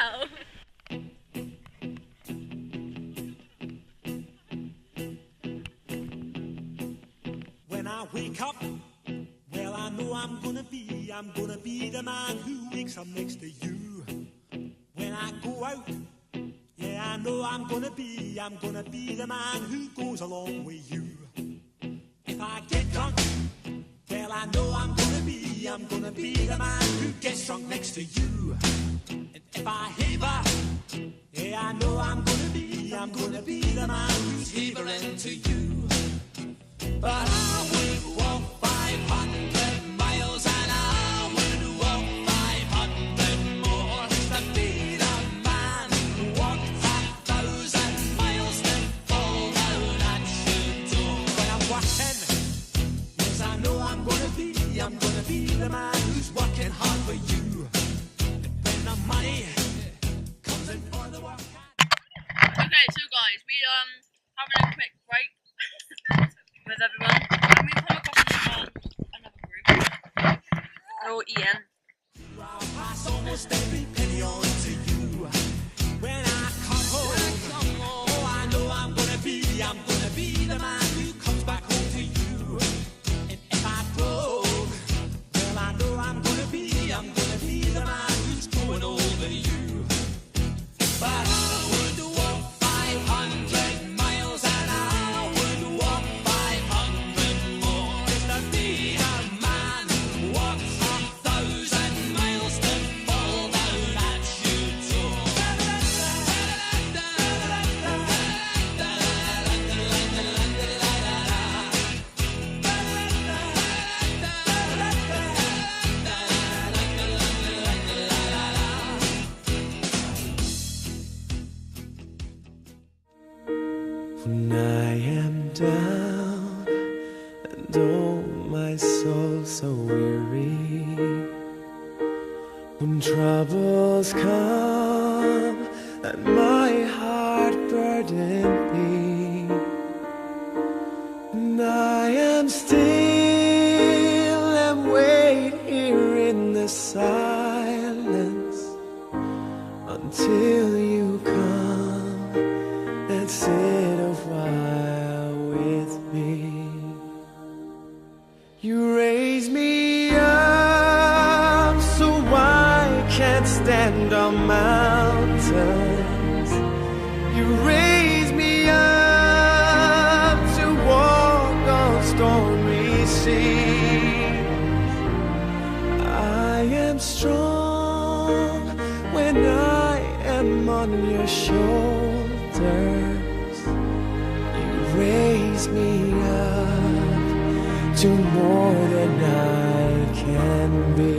now. When I wake up, well, I know I'm gonna be the man who wakes up next to you. When I go out, yeah, I know I'm gonna be the man who goes along with you. If I get drunk, well, I know I'm gonna be the man who gets drunk next to you. And if I haver, yeah, I know I'm gonna be the man who's havering to you. But I would walk 500 miles and I would walk 500 more to be the man who walked 1,000 miles to fall down at your door. When I'm working, yes, I know I'm gonna be the man who's working hard for you. And when the money comes in for the work. Okay, so guys, we having a quick break with everyone. And we've come across another group. They're all eating. I'll pass almost every penny on to you. When I come home, oh, I know I'm gonna be the man who comes back home to you. And if I broke, well, I know I'm gonna be the man who's going over you. But I would walk 500 miles and I would walk 500 more just to be the man who walks 1,000 miles to fall down at your door. When I am down and oh my soul so weary, when troubles come and my heart burden me, and I am still and wait here in the silence until you come and sit a while with me. You raise me up so I can't stand on mountains. You raise me up to walk on stormy seas. I am strong when I am on your shoulders. You raise me up to more than I can be.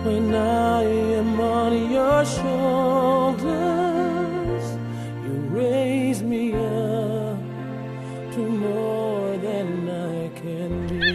When I am on your shoulders, you raise me up to more than I can be.